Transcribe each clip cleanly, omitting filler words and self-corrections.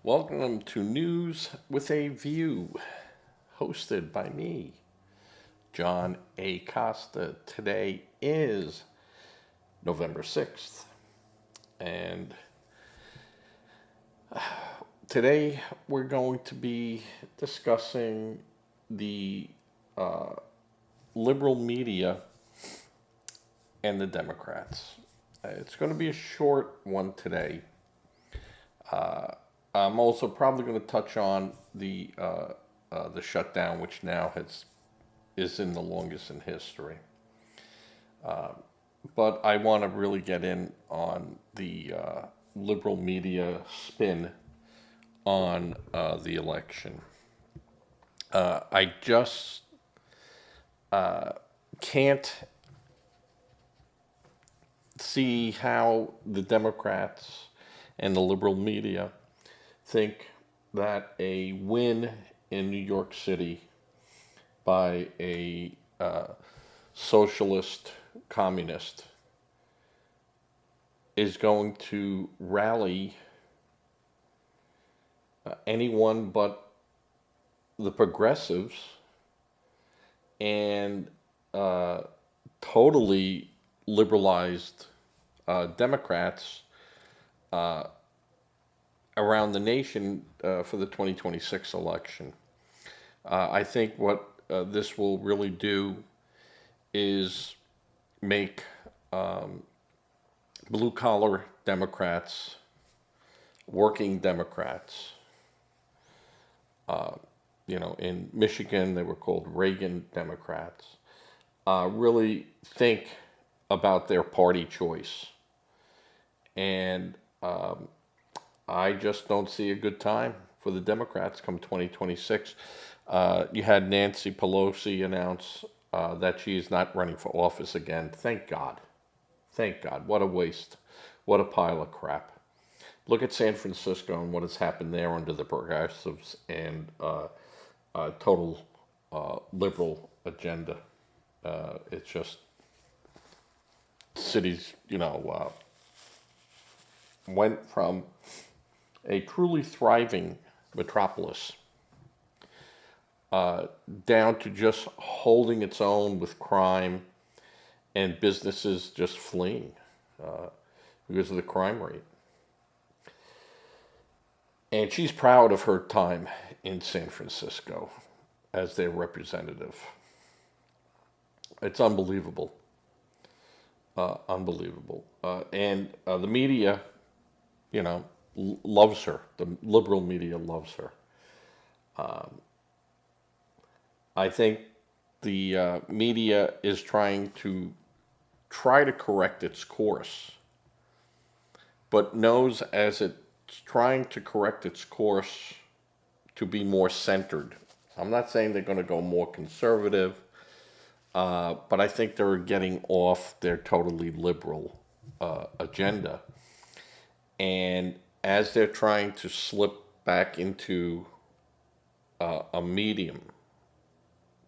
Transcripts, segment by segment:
Welcome to News with a View, hosted by me, John A. Costa. Today is November 6th, and today we're going to be discussing the uh, liberal media and the Democrats. It's going to be a short one today. I'm also probably going to touch on the shutdown, which now is in the longest in history. But I want to really get in on the liberal media spin on the election. I just can't see how the Democrats and the liberal media think that a win in New York City by a socialist communist is going to rally anyone but the progressives and totally liberalized Democrats around the nation for the 2026 election. I think what this will really do is make blue collar Democrats, working Democrats, in Michigan they were called Reagan Democrats, really think about their party choice. And I just don't see a good time for the Democrats come 2026. You had Nancy Pelosi announce that she is not running for office again. Thank God. Thank God. What a waste. What a pile of crap. Look at San Francisco and what has happened there under the progressives and total liberal agenda. It's just cities, went from a truly thriving metropolis down to just holding its own with crime and businesses just fleeing because of the crime rate. And she's proud of her time in San Francisco as their representative. It's unbelievable. Unbelievable. And the media, loves her. The liberal media loves her. I think the media is trying to correct its course, but knows as it's trying to correct its course to be more centered. I'm not saying they're going to go more conservative, but I think they're getting off their totally liberal agenda. And as they're trying to slip back into a medium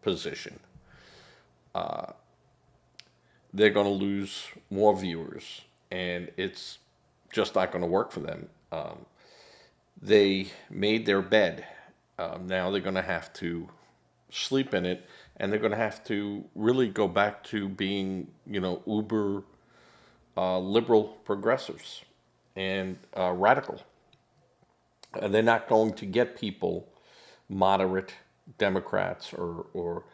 position, they're going to lose more viewers, and it's just not going to work for them. They made their bed. Now they're going to have to sleep in it, and they're going to have to really go back to being, uber liberal progressives and radical. And they're not going to get people, moderate Democrats or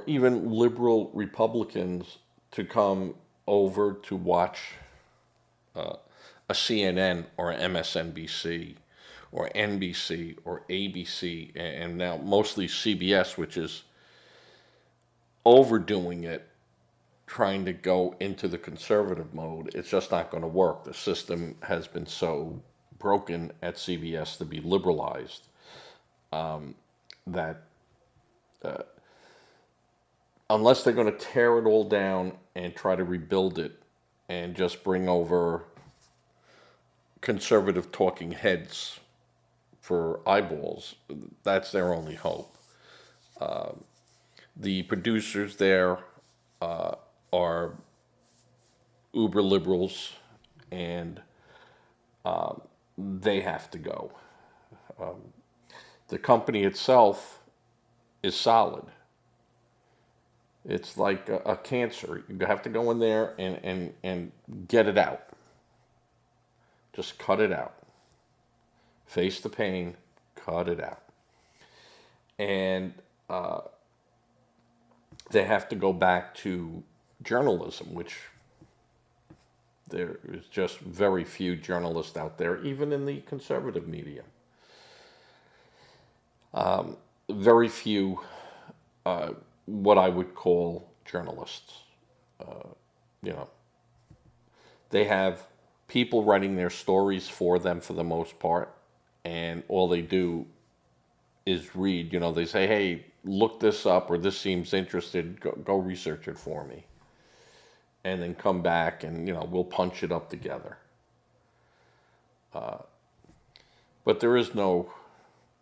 even liberal Republicans, to come over to watch a CNN or MSNBC or NBC or ABC, and now mostly CBS, which is overdoing it, trying to go into the conservative mode. It's just not going to work. The system has been so broken at CBS to be liberalized that unless they're going to tear it all down and try to rebuild it and just bring over conservative talking heads for eyeballs, that's their only hope. The producers there are uber liberals, and they have to go. The company itself is solid. It's like a cancer. You have to go in there and get it out. Just cut it out. Face the pain, cut it out. And they have to go back to journalism, which there is just very few journalists out there, even in the conservative media. Very few what I would call journalists. You know, they have people writing their stories for them for the most part, and all they do is read. You know, they say, "Hey, look this up," or "This seems interested. Go research it for me," and then come back and we'll punch it up together. But there is no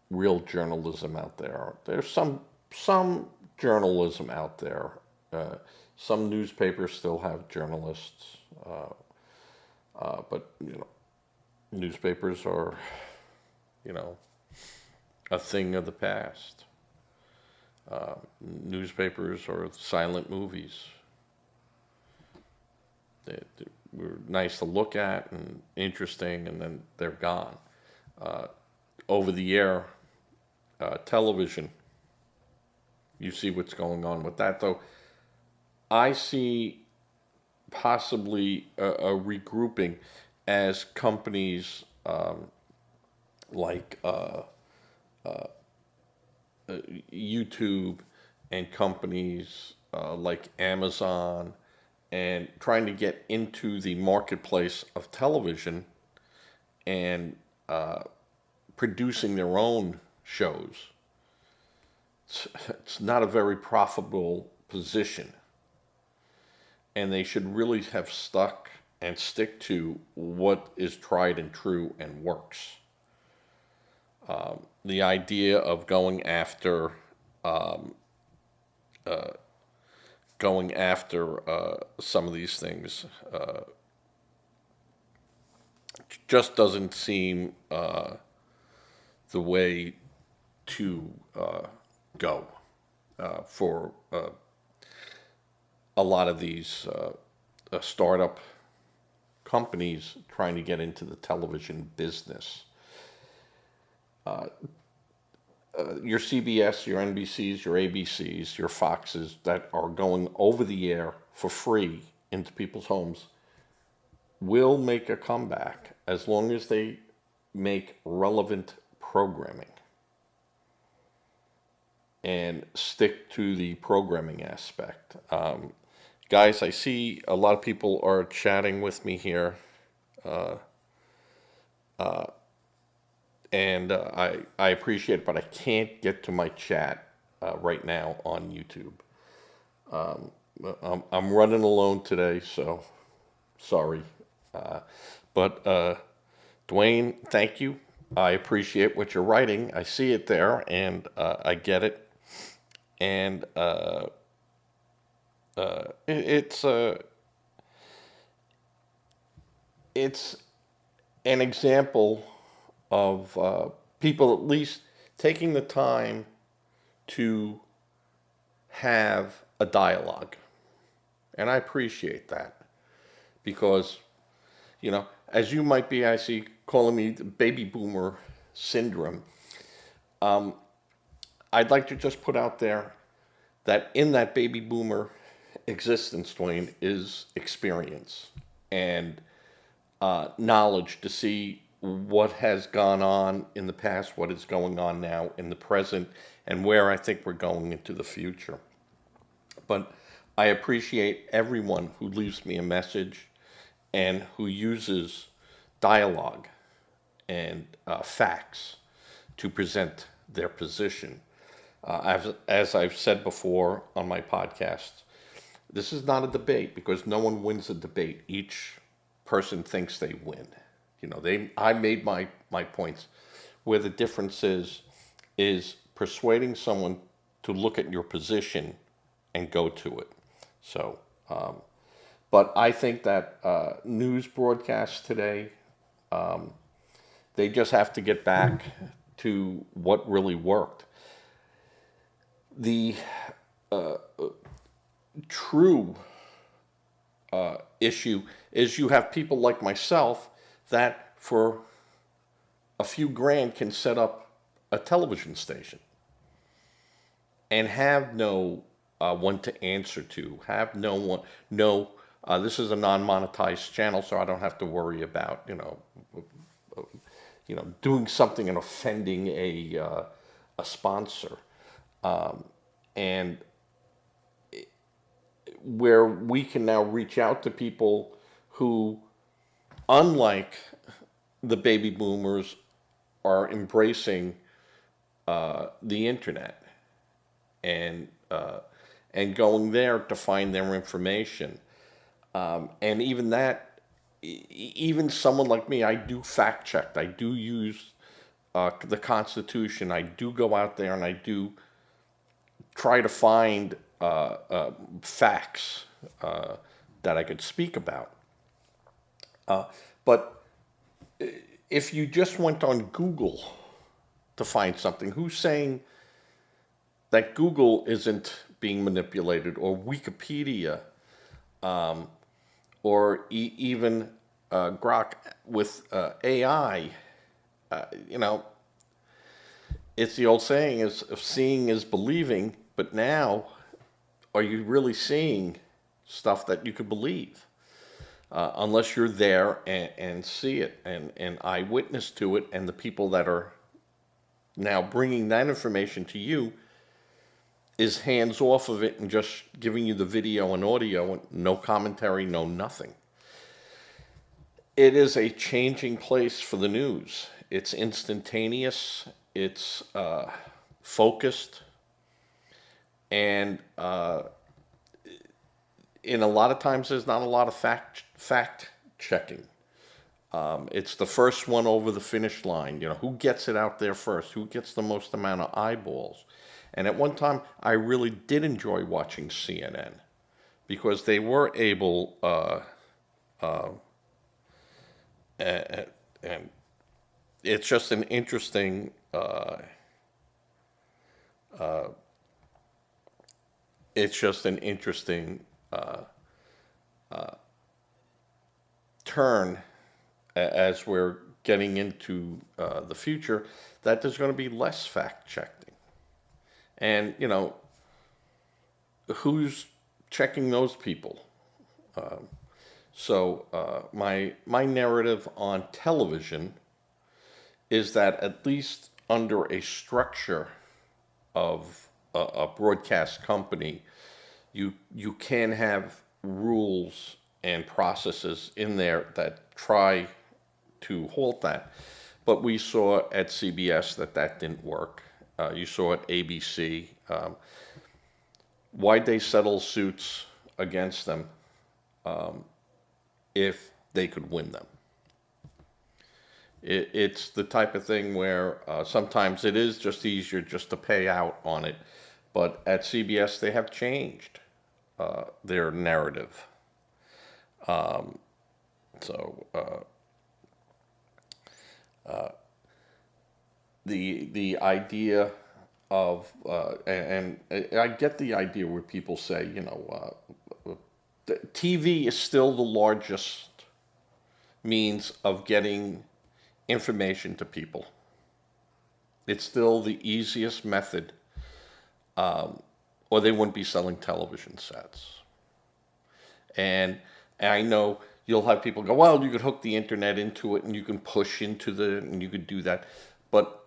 real journalism out there. There's some journalism out there. Some newspapers still have journalists, but newspapers are a thing of the past. Newspapers are silent movies. They were nice to look at and interesting, and then they're gone. Over the air television, you see what's going on with that. Though I see possibly a regrouping as companies like YouTube and companies like Amazon and trying to get into the marketplace of television and producing their own shows. It's not a very profitable position. And they should really have stuck and stick to what is tried and true and works. The idea of going after some of these things just doesn't seem the way to go for a lot of these startup companies trying to get into the television business. Your CBS, your NBCs, your ABCs, your Foxes that are going over the air for free into people's homes will make a comeback as long as they make relevant programming and stick to the programming aspect. Guys, I see a lot of people are chatting with me here. And I appreciate it, but I can't get to my chat right now on YouTube. I'm running alone today, so sorry. But Dwayne, thank you. I appreciate what you're writing. I see it there, and I get it. And it's an example of people at least taking the time to have a dialogue. And I appreciate that because, as you might be, I see, calling me the baby boomer syndrome. I'd like to just put out there that in that baby boomer existence, Dwayne, is experience and knowledge to see what has gone on in the past, what is going on now in the present, and where I think we're going into the future. But I appreciate everyone who leaves me a message and who uses dialogue and facts to present their position. As I've said before on my podcast, this is not a debate because no one wins a debate. Each person thinks they win. I made my points. Where the difference is persuading someone to look at your position and go to it. So, but I think that news broadcasts today, They just have to get back to what really worked. The true issue is you have people like myself that for a few grand can set up a television station and have no one to answer to, have no one, no, this is a non-monetized channel, so I don't have to worry about, doing something and offending a sponsor. And where we can now reach out to people who, unlike the baby boomers, are embracing the internet and going there to find their information. And even that, even someone like me, I do fact check. I do use the Constitution. I do go out there and I do try to find facts that I could speak about. But if you just went on Google to find something, who's saying that Google isn't being manipulated, or Wikipedia, or even Grok with AI? It's the old saying is seeing is believing, but now are you really seeing stuff that you could believe? Unless you're there and see it and eyewitness to it, and the people that are now bringing that information to you is hands off of it and just giving you the video and audio and no commentary, no nothing. It is a changing place for the news. It's instantaneous, it's focused, and in a lot of times there's not a lot of fact checking. It's the first one over the finish line. Who gets it out there first? Who gets the most amount of eyeballs? And at one time, I really did enjoy watching CNN because they were able, and it's just an interesting, turn as we're getting into the future, that there's going to be less fact checking. And, who's checking those people? So my narrative on television is that at least under a structure of a broadcast company, you can have rules and processes in there that try to halt that. But we saw at CBS that didn't work. You saw at ABC. Why'd they settle suits against them if they could win them? It's the type of thing where sometimes it is just easier just to pay out on it. But at CBS, they have changed their narrative. The idea of and I get the idea where people say, TV is still the largest means of getting information to people. It's still the easiest method, or they wouldn't be selling television sets. And I know you'll have people go, well, you could hook the internet into it and you can push into and you could do that. But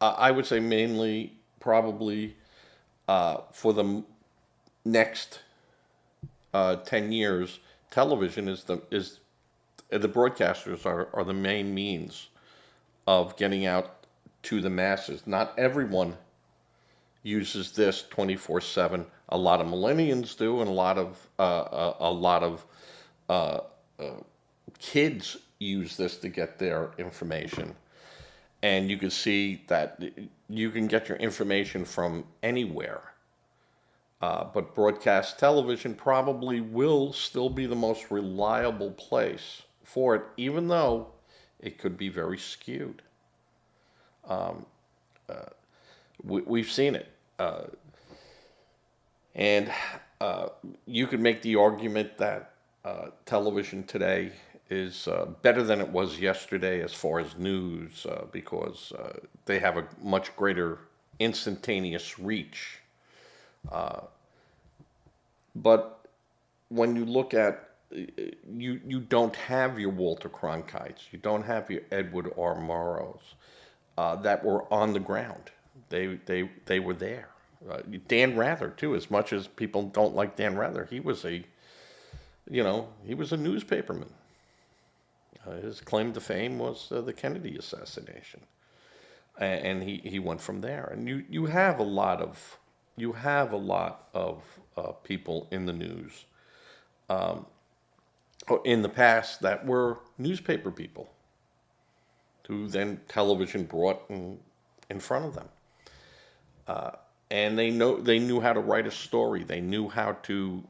I would say mainly probably for the next 10 years, television is the broadcasters are the main means of getting out to the masses. Not everyone uses this 24/7. A lot of millennials do, and a lot of kids use this to get their information. And you can see that you can get your information from anywhere. But broadcast television probably will still be the most reliable place for it, even though It could be very skewed. We've seen it. And you could make the argument that television today is better than it was yesterday as far as news because they have a much greater instantaneous reach. But when you look at you don't have your Walter Cronkites, you don't have your Edward R. Murrows that were on the ground. They were there. Dan Rather too. As much as people don't like Dan Rather, he was a newspaperman. His claim to fame was the Kennedy assassination, and he went from there. And you have a lot of people in the news in the past that were newspaper people who then television brought in front of them. And they knew how to write a story. They knew how to,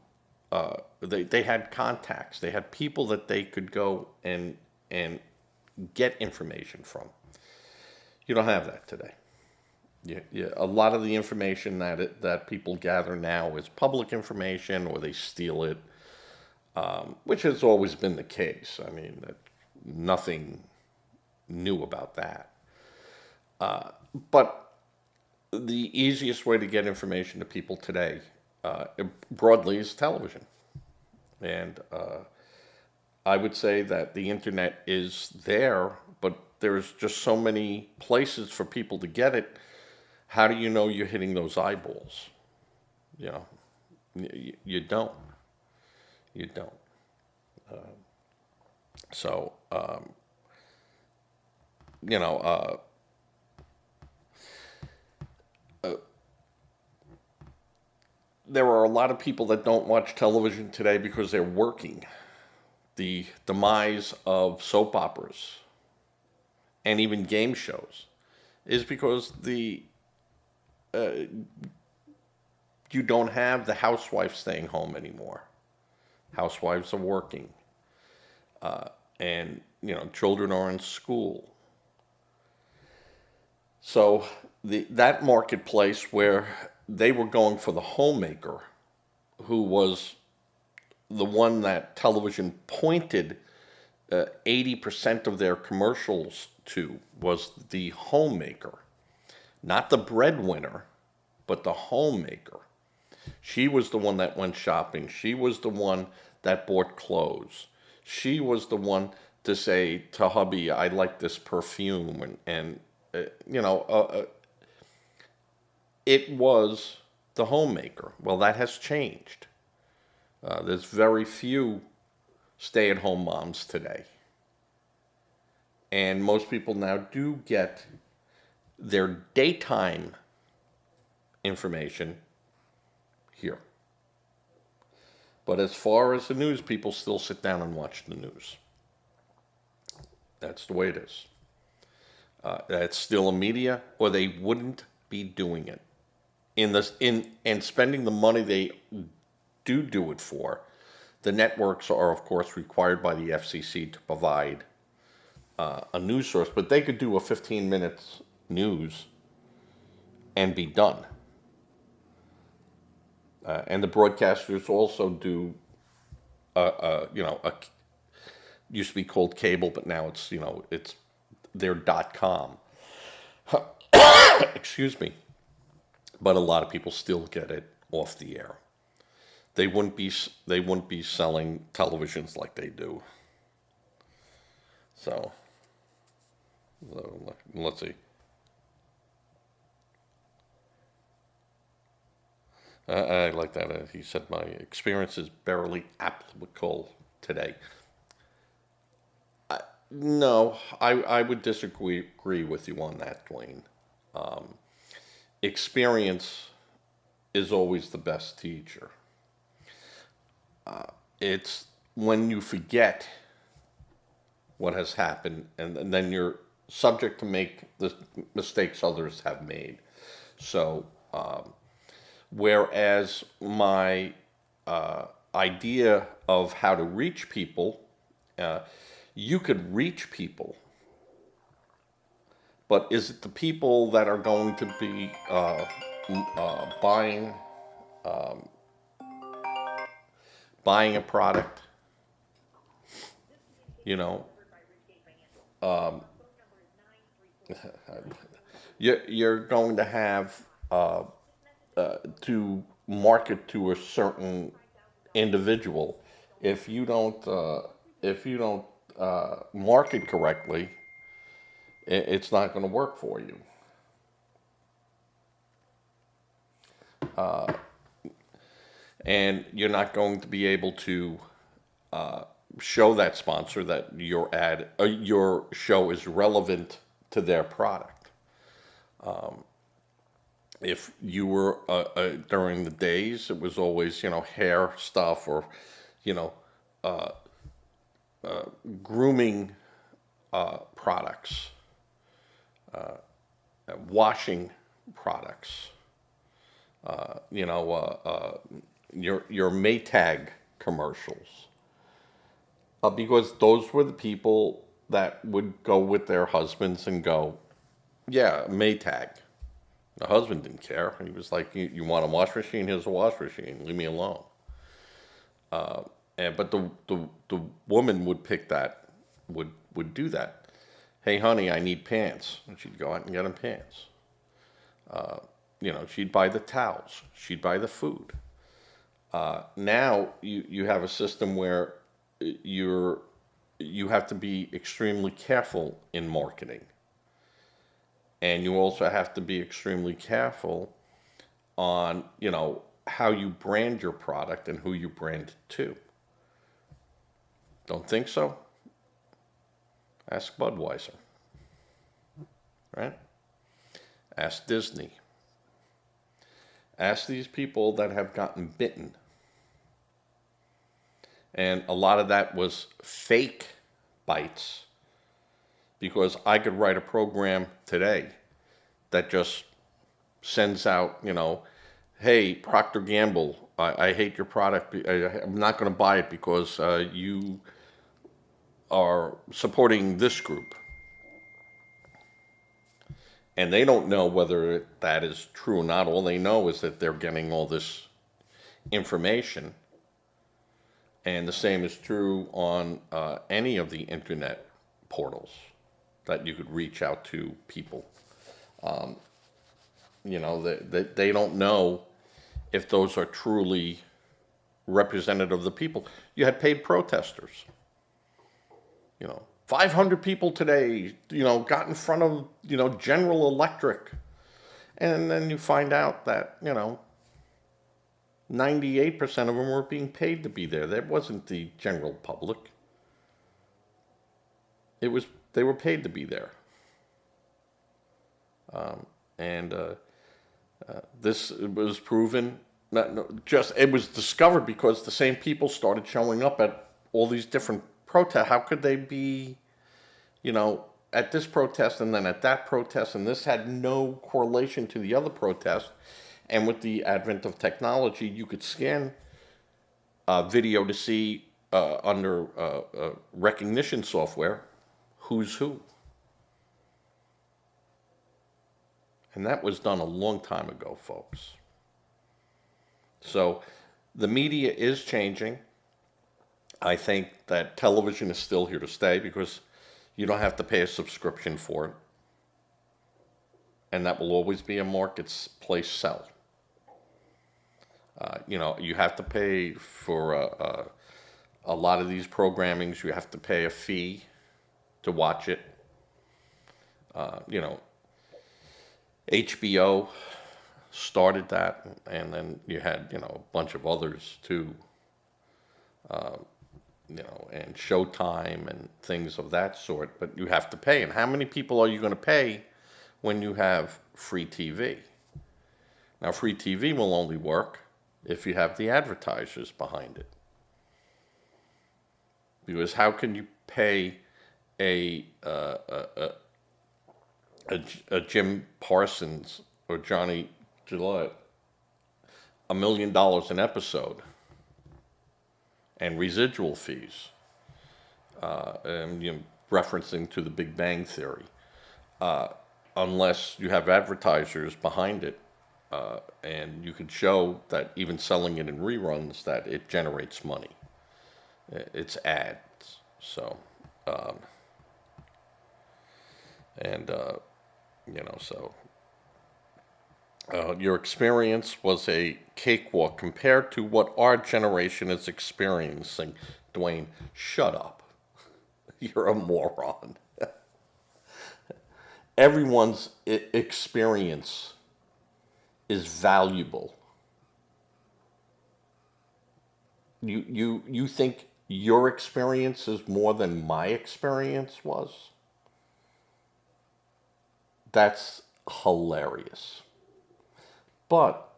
they had contacts. They had people that they could go and get information from. You don't have that today. A lot of the information that people gather now is public information, or they steal it, which has always been the case. I mean, nothing new about that. But the easiest way to get information to people today, broadly, is television. And I would say that the internet is there, but there's just so many places for people to get it. How do you know you're hitting those eyeballs? You know, you don't. You don't. So, you know, there are a lot of people that don't watch television today because they're working. The demise of soap operas and even game shows is because you don't have the housewife staying home anymore. Housewives are working, and children are in school. So that marketplace where they were going for the homemaker, who was the one that television pointed 80% of their commercials to, was the homemaker. Not the breadwinner, but the homemaker. She was the one that went shopping. She was the one that bought clothes. She was the one to say to hubby, I like this perfume. And it was the homemaker. Well, that has changed. There's very few stay-at-home moms today. And most people now do get their daytime information here. But as far as the news, people still sit down and watch the news. That's the way it is. That's still a media, or they wouldn't be doing it. And spending the money they do it for. The networks are, of course, required by the FCC to provide a news source, but they could do a 15 minutes news and be done. And the broadcasters also do, used to be called cable, but now it's their .com. Excuse me. But a lot of people still get it off the air. They wouldn't be selling televisions like they do. So let's see. I like that. He said, my experience is barely applicable today. No, I would disagree with you on that, Dwayne. Experience is always the best teacher. It's when you forget what has happened, and then you're subject to make the mistakes others have made. So, whereas my idea of how to reach people, you could reach people But is it the people that are going to be buying buying a product? You know, you're going to have to market to a certain individual. If you don't market correctly, it's not going to work for you. And you're not going to be able to show that sponsor that your show is relevant to their product. If you were during the days, it was always hair stuff or you know grooming products, washing products. Your Maytag commercials, because those were the people that would go with their husbands and go, yeah, Maytag. The husband didn't care. He was like, you want a wash machine? Here's a wash machine. Leave me alone. But the woman would pick that, would do that. Hey, honey, I need pants. And she'd go out and get him pants. She'd buy the towels. She'd buy the food. Now you have a system where you have to be extremely careful in marketing. And you also have to be extremely careful on, how you brand your product and who you brand it to. Don't think so? Ask Budweiser, right? Ask Disney. Ask these people that have gotten bitten. And a lot of that was fake bites, because I could write a program today that just sends out, hey, Procter Gamble, I hate your product. I'm not going to buy it because you are supporting this group. And they don't know whether that is true or not. All they know is that they're getting all this information. And the same is true on any of the internet portals that you could reach out to people. They don't know if those are truly representative of the people. You had paid protesters. 500 people today, got in front of, General Electric. And then you find out that, 98% of them were being paid to be there. That wasn't the general public. They were paid to be there. This was proven, it was discovered because the same people started showing up at all these different protests. How could they be, at this protest and then at that protest, and this had no correlation to the other protest. And with the advent of technology, you could scan video to see under recognition software who's who. And that was done a long time ago, folks. So the media is changing. I think that television is still here to stay because you don't have to pay a subscription for it. And that will always be a marketplace sell. You have to pay for a lot of these programmings. You have to pay a fee to watch it. HBO started that, and then you had, a bunch of others too, and Showtime and things of that sort, but you have to pay. And how many people are you going to pay when you have free TV? Now, free TV will only work if you have the advertisers behind it. Because how can you pay a Jim Parsons or Johnny Gillette $1 million an episode and residual fees, and referencing to the Big Bang Theory, unless you have advertisers behind it, and you could show that even selling it in reruns, that it generates money. It's ads. So, um, and so your experience was a cakewalk compared to what our generation is experiencing. Dwayne, shut up. You're a moron. Everyone's experience is valuable. You think your experience is more than my experience was? That's hilarious. But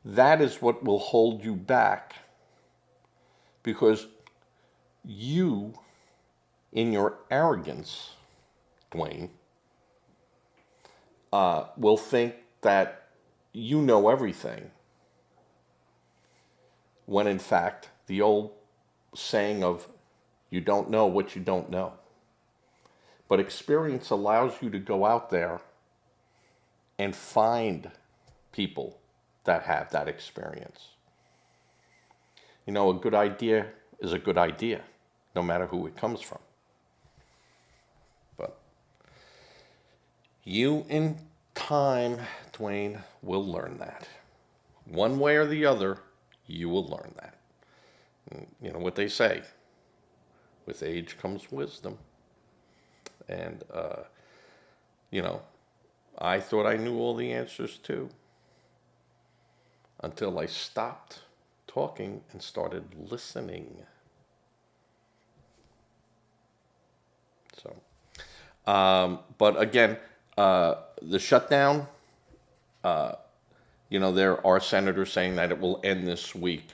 that is what will hold you back, because you, in your arrogance, Dwayne, will think that you know everything, when in fact, the old saying of you don't know what you don't know. But experience allows you to go out there and find people that have that experience. You know, a good idea is a good idea, no matter who it comes from. But you, in time, Dwayne, will learn that. One way or the other, you will learn that. You know what they say, with age comes wisdom. And, I thought I knew all the answers too, until I stopped talking and started listening. So, but again, the shutdown, there are senators saying that it will end this week.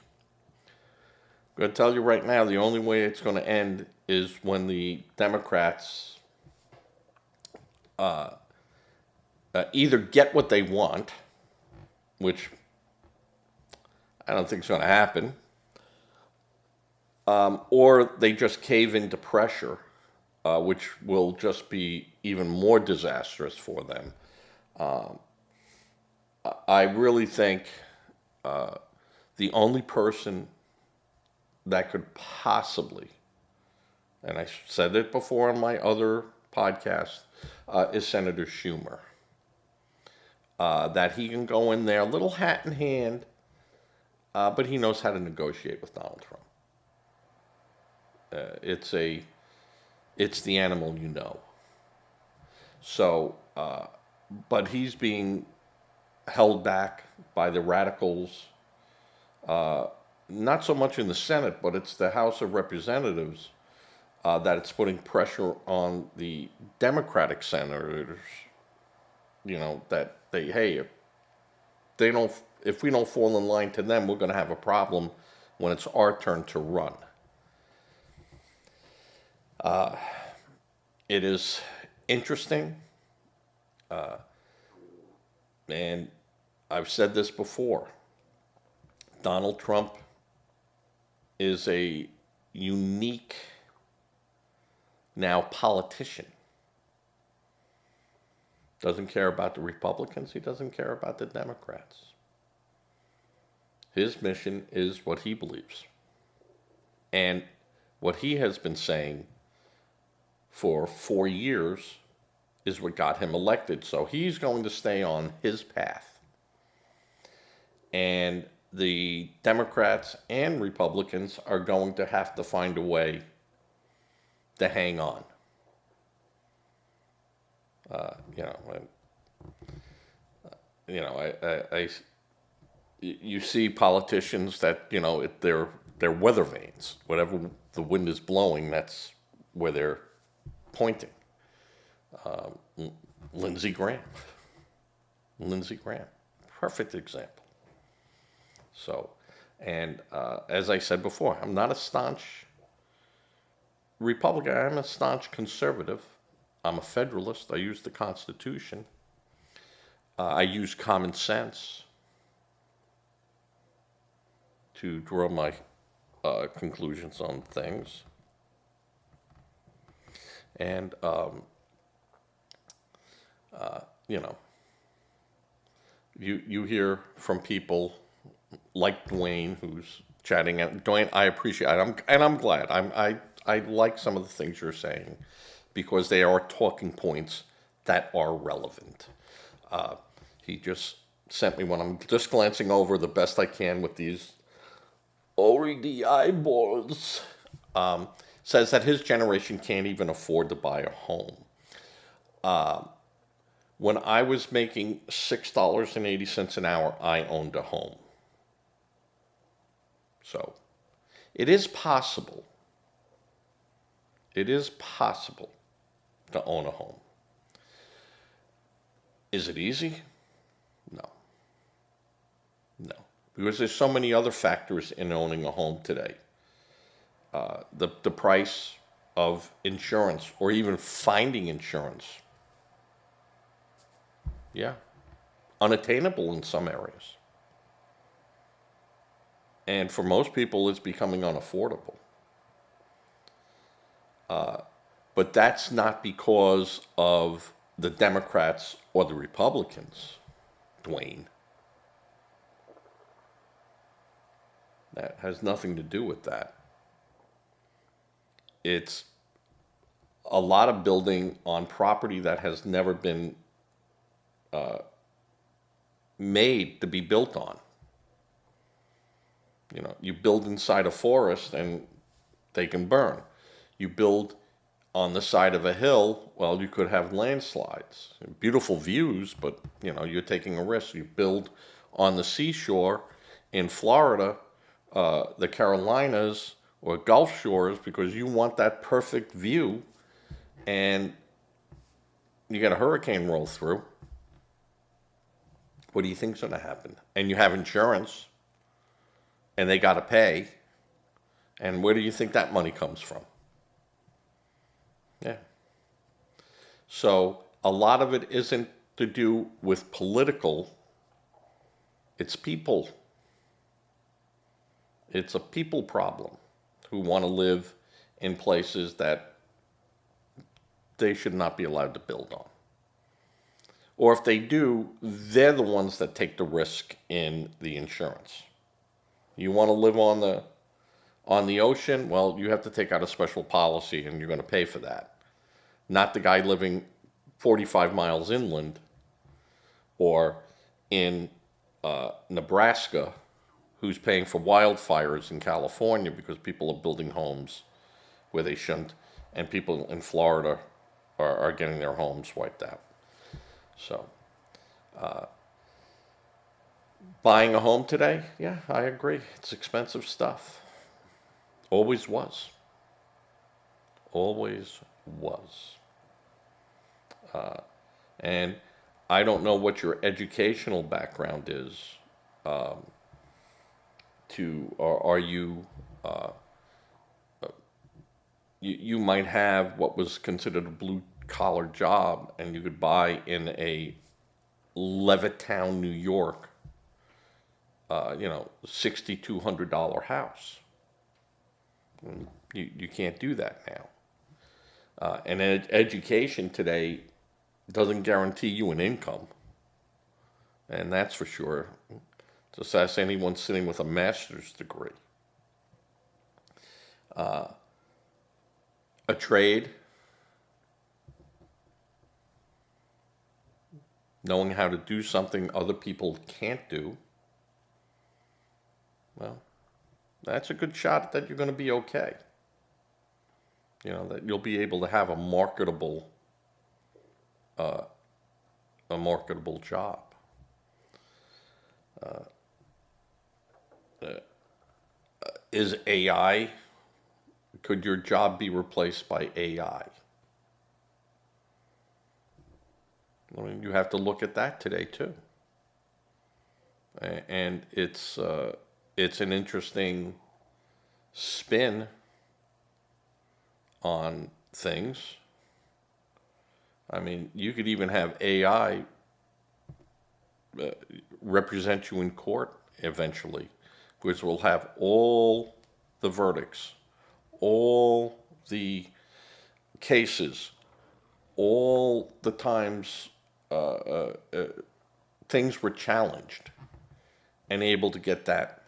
I'm going to tell you right now, the only way it's going to end is when the Democrats either get what they want, which I don't think is going to happen, or they just cave into pressure, which will just be even more disastrous for them. I really think the only person that could possibly, and I said it before on my other podcast, is Senator Schumer. That he can go in there, little hat in hand, but he knows how to negotiate with Donald Trump. It's the animal you know. So, but he's being held back by the radicals, not so much in the Senate, but it's the House of Representatives that it's putting pressure on the Democratic senators. That if we don't fall in line to them, we're going to have a problem when it's our turn to run. It is interesting, and I've said this before. Donald Trump is a unique now politician. Doesn't care about the Republicans. He doesn't care about the Democrats. His mission is what he believes. And what he has been saying for 4 years is what got him elected. So he's going to stay on his path. And the Democrats and Republicans are going to have to find a way to hang on. You see politicians that, they're weather vanes. Whatever the wind is blowing, that's where they're pointing. Lindsey Graham, perfect example. So, and as I said before, I'm not a staunch Republican. I'm a staunch conservative. I'm a Federalist. I use the Constitution. I use common sense to draw my conclusions on things. And you know, you hear from people like Dwayne, who's chatting. And Dwayne, I appreciate it. I'm glad. I like some of the things you're saying because they are talking points that are relevant. Uh, he just sent me one. I'm just glancing over the best I can with these OED eyeballs. Says that his generation can't even afford to buy a home. When I was making $6.80 an hour, I owned a home. So it is possible. It is possible to own a home. Is it easy? No. No. Because there's so many other factors in owning a home today. The price of insurance or even finding insurance. Yeah. Unattainable in some areas. And for most people, it's becoming unaffordable. But that's not because of the Democrats or the Republicans, Dwayne. That has nothing to do with that. It's a lot of building on property that has never been made to be built on. You know, you build inside a forest and they can burn. You build on the side of a hill, well, you could have landslides. Beautiful views, but, you know, you're taking a risk. You build on the seashore in Florida, the Carolinas, or Gulf Shores because you want that perfect view, and you get a hurricane roll through. What do you think's going to happen? And you have insurance, and they got to pay. And where do you think that money comes from? Yeah. So a lot of it isn't to do with political, it's people. It's a people problem who want to live in places that they should not be allowed to build on. Or if they do, they're the ones that take the risk in the insurance. You want to live on the ocean? Well, you have to take out a special policy and you're going to pay for that. Not the guy living 45 miles inland or in Nebraska who's paying for wildfires in California because people are building homes where they shouldn't, and people in Florida are getting their homes wiped out. So, buying a home today, yeah, I agree. It's expensive stuff. Always was. Always was. And I don't know what your educational background is. Are you, you might have what was considered a blue collar job, and you could buy in a Levittown, New York, $6,200 house. You can't do that now. And education today doesn't guarantee you an income. And that's for sure. Just ask anyone sitting with a master's degree. A trade, knowing how to do something other people can't do, well, that's a good shot that you're going to be okay. You know, that you'll be able to have a marketable job. Is AI, could your job be replaced by AI? I mean, you have to look at that today too. And it's an interesting spin on things. I mean, you could even have AI represent you in court eventually, which will have all the verdicts, all the cases, all the times things were challenged and able to get that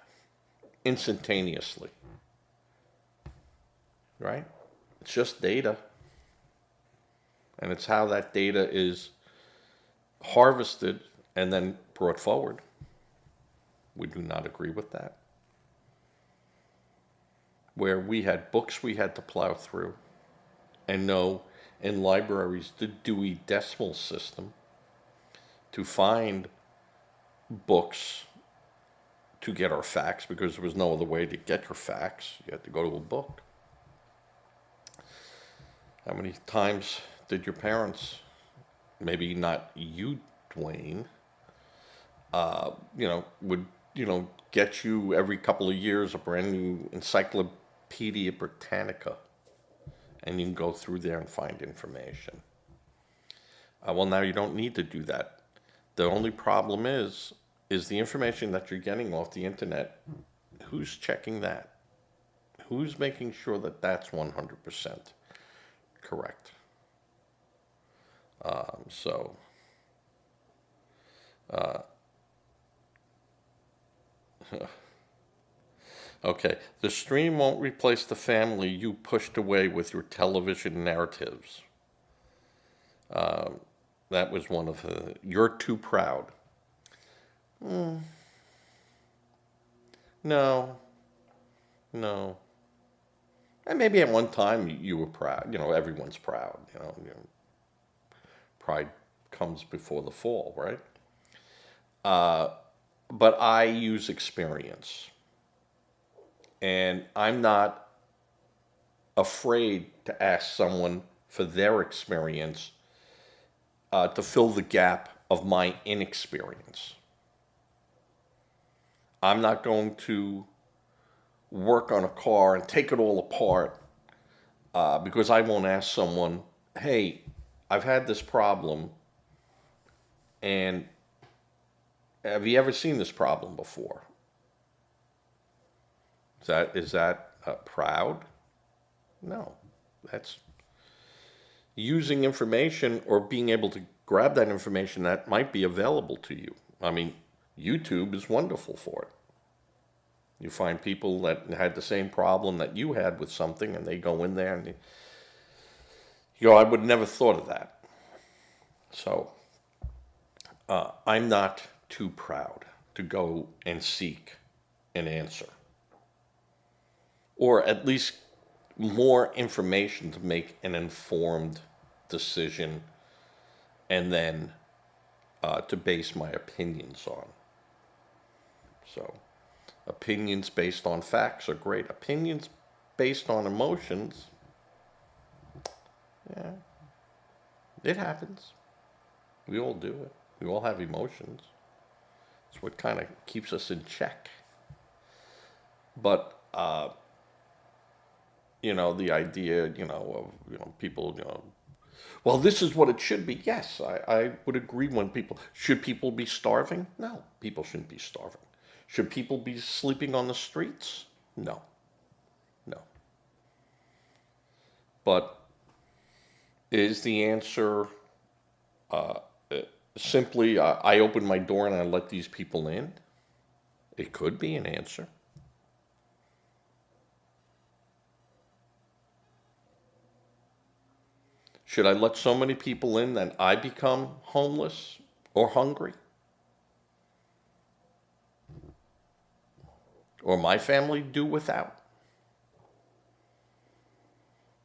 instantaneously, right? It's just data, and it's how that data is harvested and then brought forward. We do not agree with that. Where we had books we had to plow through and know in libraries the Dewey Decimal System to find books to get our facts, because there was no other way to get your facts. You had to go to a book. How many times did your parents, maybe not you, Dwayne, would, get you every couple of years a brand new Encyclopedia Britannica, and you can go through there and find information. Well, now you don't need to do that. The only problem is the information that you're getting off the internet, who's checking that? Who's making sure that that's 100% correct? Okay, the stream won't replace the family you pushed away with your television narratives. That was one of the, you're too proud. No, no. And maybe at one time you were proud. Everyone's proud. Pride comes before the fall, right? But I use experience. And I'm not afraid to ask someone for their experience to fill the gap of my inexperience. I'm not going to work on a car and take it all apart because I won't ask someone, hey, I've had this problem, and have you ever seen this problem before? Is that proud? No, that's using information or being able to grab that information that might be available to you. I mean, YouTube is wonderful for it. You find people that had the same problem that you had with something, and they go in there and I would never thought of that. So I'm not too proud to go and seek an answer, or at least more information to make an informed decision, and then to base my opinions on. So opinions based on facts are great. Opinions based on emotions, yeah, it happens. We all do it. We all have emotions. It's what kind of keeps us in check. But the idea, of people, well, this is what it should be. Yes, I would agree should people be starving? No, people shouldn't be starving. Should people be sleeping on the streets? No. But is the answer simply, I open my door and I let these people in? It could be an answer. Should I let so many people in that I become homeless or hungry? Or my family do without?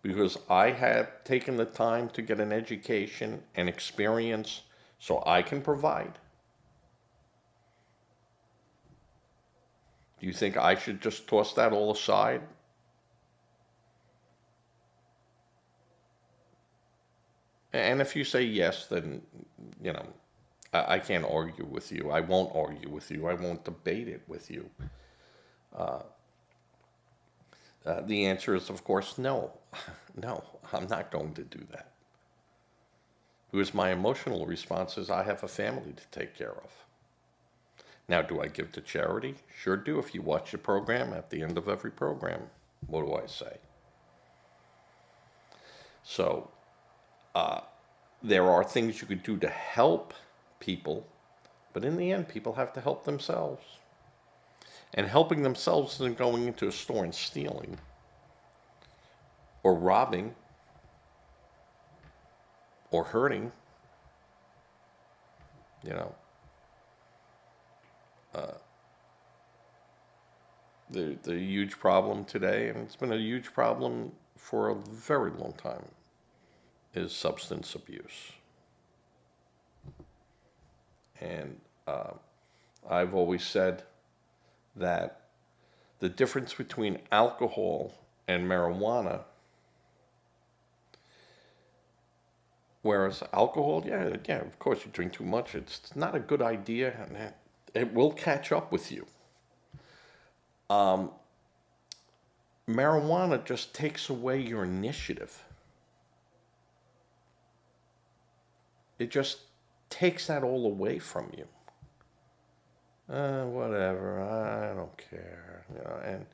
Because I have taken the time to get an education and experience so I can provide. Do you think I should just toss that all aside? And if you say yes, then, I can't argue with you. I won't argue with you. I won't debate it with you. The answer is, of course, no. No, I'm not going to do that. Because my emotional response is I have a family to take care of. Now, do I give to charity? Sure do. If you watch the program, at the end of every program, what do I say? So, there are things you could do to help people, but in the end, people have to help themselves. And helping themselves isn't going into a store and stealing or robbing or hurting, you know. The huge problem today, and it's been a huge problem for a very long time, is substance abuse. And I've always said that the difference between alcohol and marijuana, whereas alcohol, yeah, of course you drink too much, it's not a good idea, and it will catch up with you. Marijuana just takes away your initiative. It just takes that all away from you. Whatever, I don't care,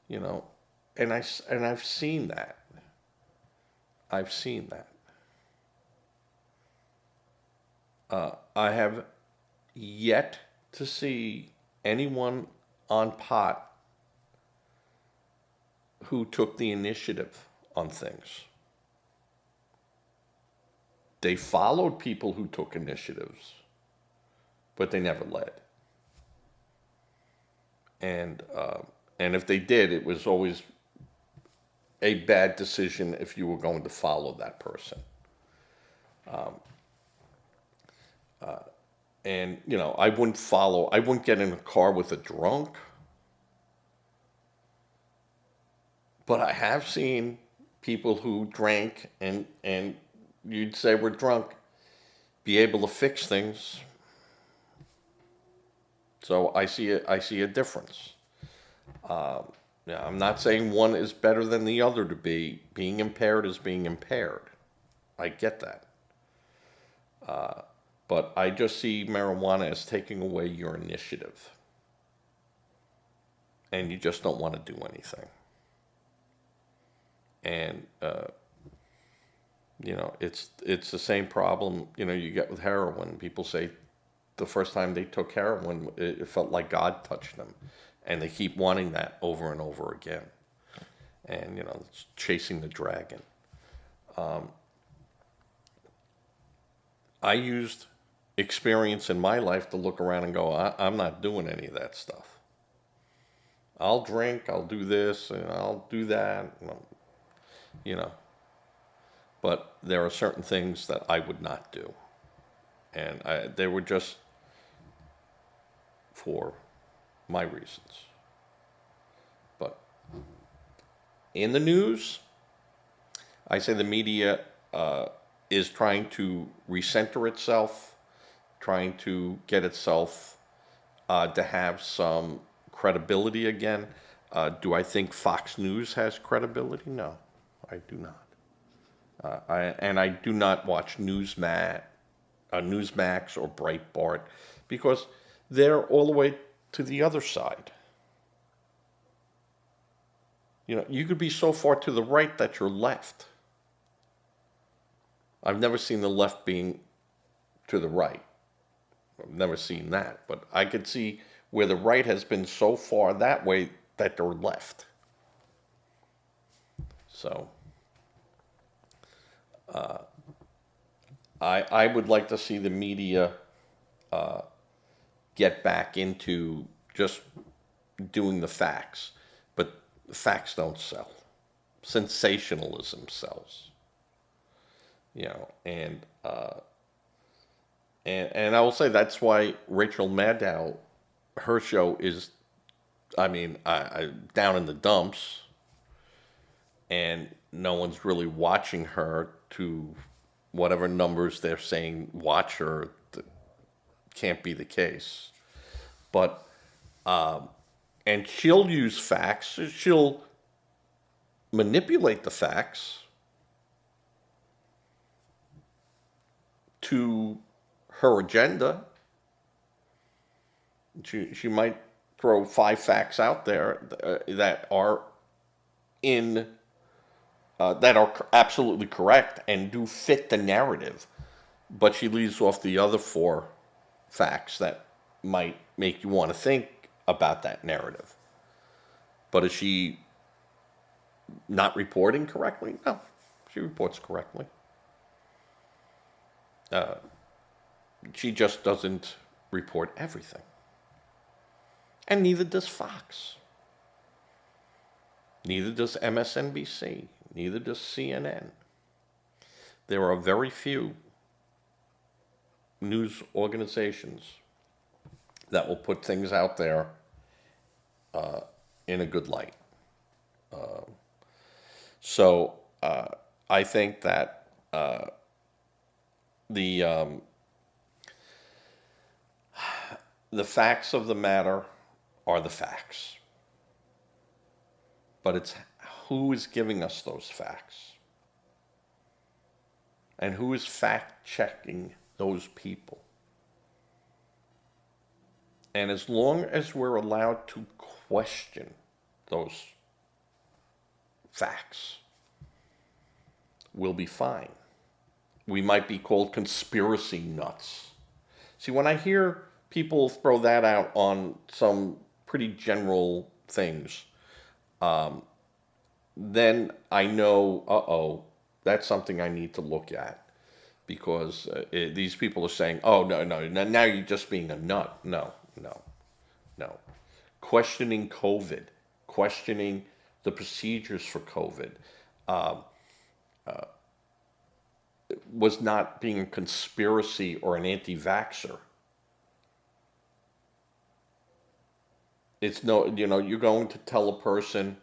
you know, and I've seen that. I've seen that. I have yet to see anyone on pot who took the initiative on things. They followed people who took initiatives, but they never led. And if they did, it was always a bad decision if you were going to follow that person. And I wouldn't get in a car with a drunk. But I have seen people who drank and you'd say we're drunk, be able to fix things. So I see a difference. Yeah, I'm not saying one is better than the other to be. Being impaired is being impaired. I get that. But I just see marijuana as taking away your initiative. And you just don't want to do anything. And, it's the same problem, you get with heroin. People say the first time they took heroin, it felt like God touched them. And they keep wanting that over and over again. And, it's chasing the dragon. I used experience in my life to look around and go, I'm not doing any of that stuff. I'll drink, I'll do this, and I'll do that. But there are certain things that I would not do. And they were just for my reasons. But in the news, I say the media is trying to recenter itself, trying to get itself to have some credibility again. Do I think Fox News has credibility? No, I do not. I do not watch Newsmax or Breitbart because they're all the way to the other side. You could be so far to the right that you're left. I've never seen the left being to the right. I've never seen that. But I could see where the right has been so far that way that they're left. So I would like to see the media get back into just doing the facts. But the facts don't sell. Sensationalism sells. And I will say that's why Rachel Maddow, her show is, I down in the dumps, and no one's really watching her to whatever numbers they're saying watch her. That can't be the case. But, and she'll use facts, she'll manipulate the facts to her agenda. She might throw 5 facts out there that are absolutely correct and do fit the narrative. but she leaves off the other four facts that might make you want to think about that narrative. But is she not reporting correctly? No, she reports correctly. She just doesn't report everything. And neither does Fox. Neither does MSNBC. Neither does CNN. There are very few news organizations that will put things out there in a good light. So I think that the the facts of the matter are the facts, but it's who is giving us those facts and who is fact checking those people. And as long as we're allowed to question those facts, we'll be fine. We might be called conspiracy nuts. See, when I hear people throw that out on some pretty general things, then I know, uh-oh, that's something I need to look at. Because these people are saying, oh, no, now you're just being a nut. No. Questioning COVID, questioning the procedures for COVID, was not being a conspiracy or an anti-vaxxer. It's no, you're going to tell a person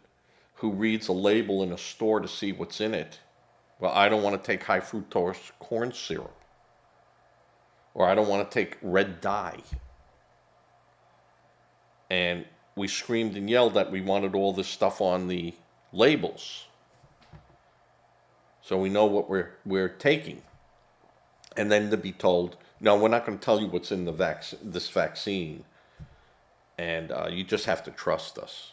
who reads a label in a store to see what's in it, well, I don't want to take high fructose corn syrup, or I don't want to take red dye. And we screamed and yelled that we wanted all this stuff on the labels, so we know what we're taking. And then to be told, no, we're not going to tell you what's in this vaccine, and you just have to trust us.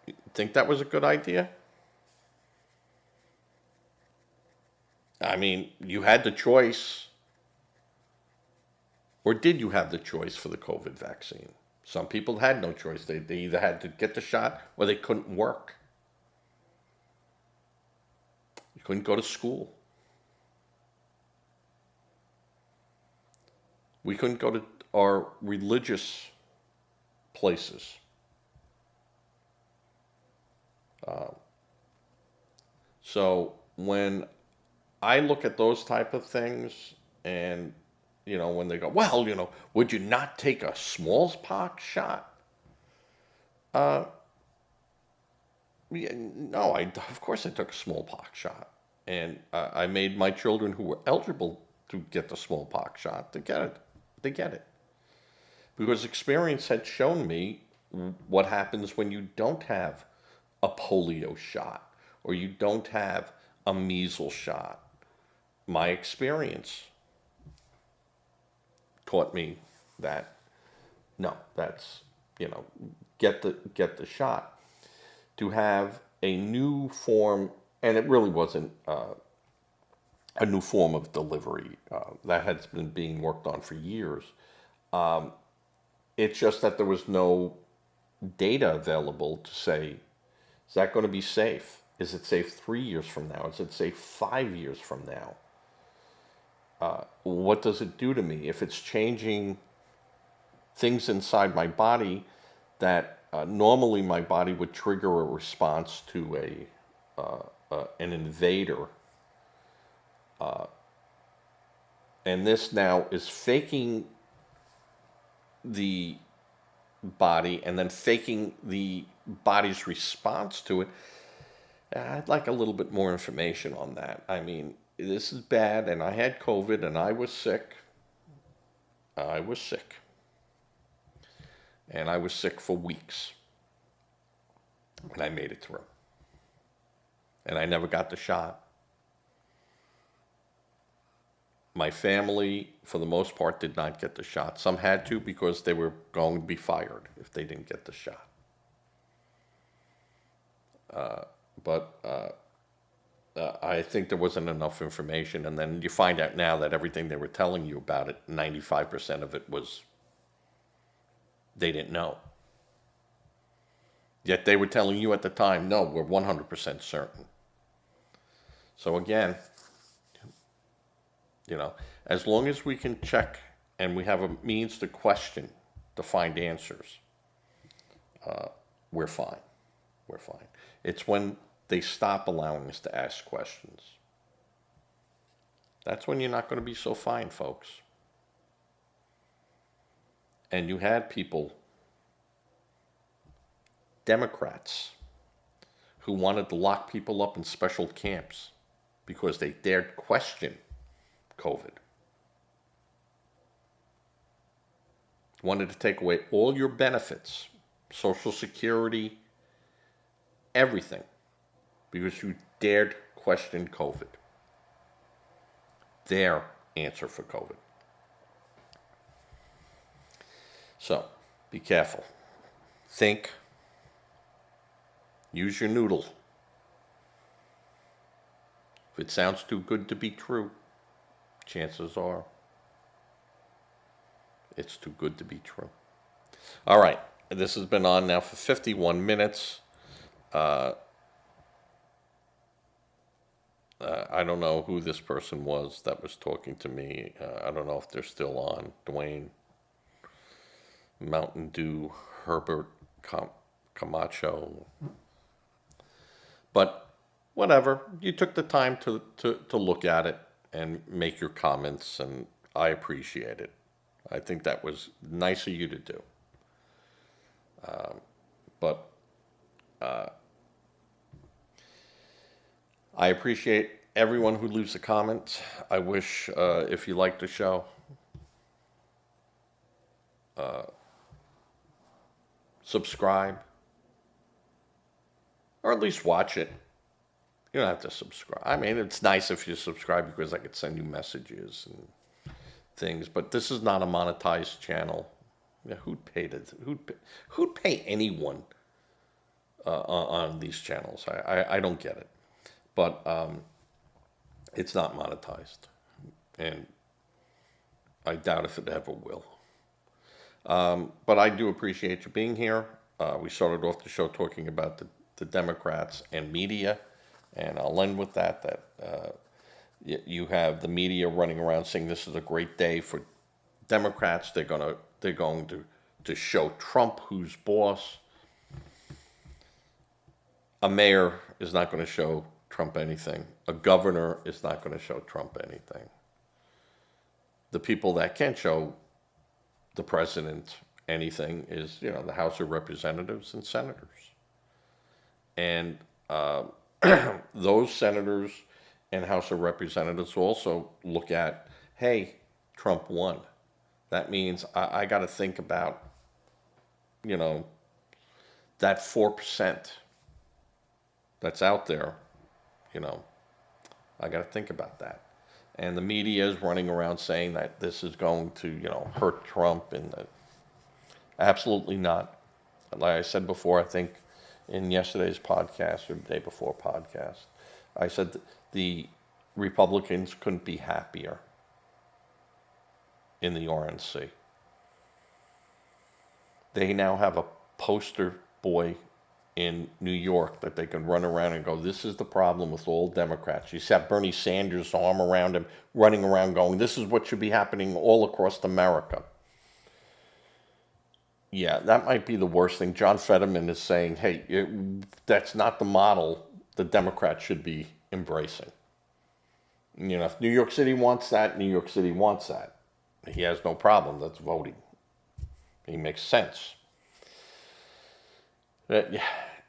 You think that was a good idea? I mean, you had the choice, or did you have the choice for the COVID vaccine? Some people had no choice. They either had to get the shot or they couldn't work. You couldn't go to school. We couldn't go to our religious places. So when I look at those type of things, and when they go, well, would you not take a smallpox shot? Yeah, no, of course I took a smallpox shot, and I made my children who were eligible to get the smallpox shot to get it, because experience had shown me what happens when you don't have a polio shot or you don't have a measles shot. My experience taught me that no, that's get the shot. To have a new form, and it really wasn't a new form of delivery that has been being worked on for years. It's just that there was no data available to say, is that going to be safe? Is it safe 3 years from now? Is it safe 5 years from now? What does it do to me? If it's changing things inside my body that normally my body would trigger a response to an invader, and this now is faking the body and then faking the body's response to it. I'd like a little bit more information on that. I mean, this is bad, and I had COVID, and I was sick. And I was sick for weeks. And I made it through. And I never got the shot. My family, for the most part, did not get the shot. Some had to because they were going to be fired if they didn't get the shot. But I think there wasn't enough information, and then you find out now that everything they were telling you about it, 95% of it was they didn't know. Yet they were telling you at the time, no, we're 100% certain. So again, as long as we can check and we have a means to question, to find answers, we're fine. We're fine. It's when they stop allowing us to ask questions. That's when you're not going to be so fine, folks. And you had people, Democrats, who wanted to lock people up in special camps because they dared question COVID. Wanted to take away all your benefits, Social Security, everything, because you dared question COVID. Their answer for COVID. So, be careful. Think. Use your noodle. If it sounds too good to be true, chances are it's too good to be true. All right. This has been on now for 51 minutes. I don't know who this person was that was talking to me. I don't know if they're still on. Dwayne, Mountain Dew, Herbert Camacho. But whatever. You took the time to look at it and make your comments, and I appreciate it. I think that was nice of you to do. But I appreciate everyone who leaves a comment. I wish, if you like the show, subscribe, or at least watch it. You don't have to subscribe. I mean, it's nice if you subscribe because I could send you messages and things, but this is not a monetized channel. Yeah, who'd pay anyone on these channels? I don't get it. But it's not monetized, and I doubt if it ever will. But I do appreciate you being here. We started off the show talking about the Democrats and media, and I'll end with that you have the media running around saying this is a great day for Democrats. They're going to show Trump who's boss. A mayor is not going to show Trump anything. A governor is not going to show Trump anything. The people that can show the president anything is, the House of Representatives and senators. And those senators and House of Representatives also look at, hey, Trump won. That means I got to think about, that 4% that's out there, I got to think about that. And the media is running around saying that this is going to, hurt Trump, and absolutely not. Like I said before, I think in yesterday's podcast or the day before podcast, I said the Republicans couldn't be happier in the RNC. They now have a poster boy in New York that they can run around and go, this is the problem with all Democrats. You have Bernie Sanders' arm around him, running around going, this is what should be happening all across America. Yeah, that might be the worst thing. John Fetterman is saying, hey, that's not the model the Democrats should be embracing. If New York City wants that, New York City wants that. He has no problem. That's voting. He makes sense.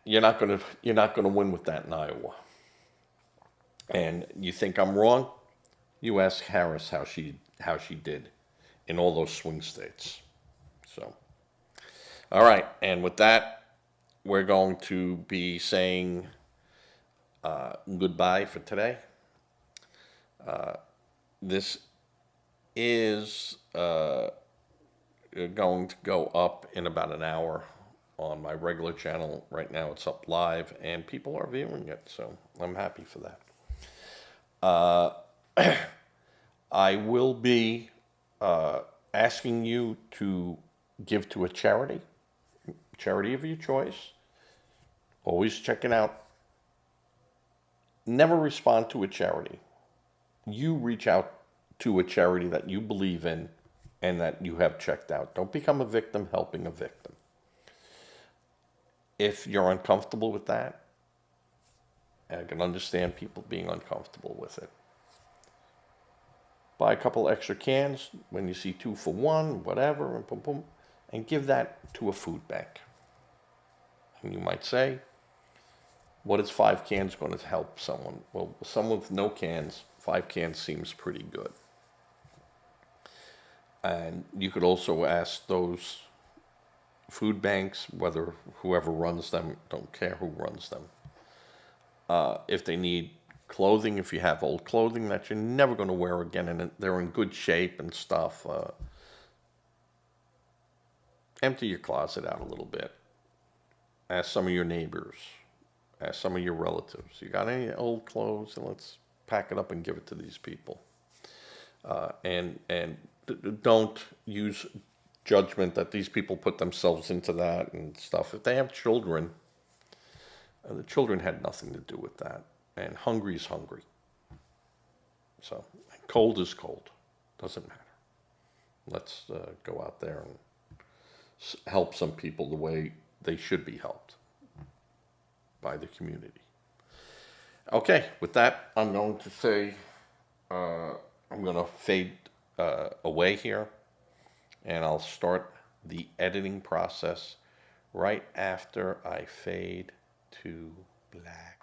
You're not going to win with that in Iowa. And you think I'm wrong? You ask Harris how she did in all those swing states. So, all right. And with that, we're going to be saying goodbye for today. This is going to go up in about an hour on my regular channel. Right now it's up live and people are viewing it, so I'm happy for that. I will be asking you to give to a charity of your choice. Always checking out. Never respond to a charity. You reach out to a charity that you believe in and that you have checked out. Don't become a victim helping a victim. If you're uncomfortable with that, I can understand people being uncomfortable with it. Buy a couple extra cans when you see 2 for 1, whatever, and boom, boom, and give that to a food bank. And you might say, what is 5 cans going to help someone? Well, someone with no cans, 5 cans seems pretty good. And you could also ask those food banks, whether whoever runs them, don't care who runs them, if they need clothing, if you have old clothing that you're never going to wear again and they're in good shape and stuff, empty your closet out a little bit. Ask some of your neighbors, ask some of your relatives, you got any old clothes, and let's pack it up and give it to these people. And don't use judgment that these people put themselves into that and stuff. If they have children, the children had nothing to do with that. And hungry is hungry. So cold is cold. Doesn't matter. Let's go out there and help some people the way they should be helped by the community. Okay, with that, I'm going to say, I'm going to fade away here, and I'll start the editing process right after I fade to black.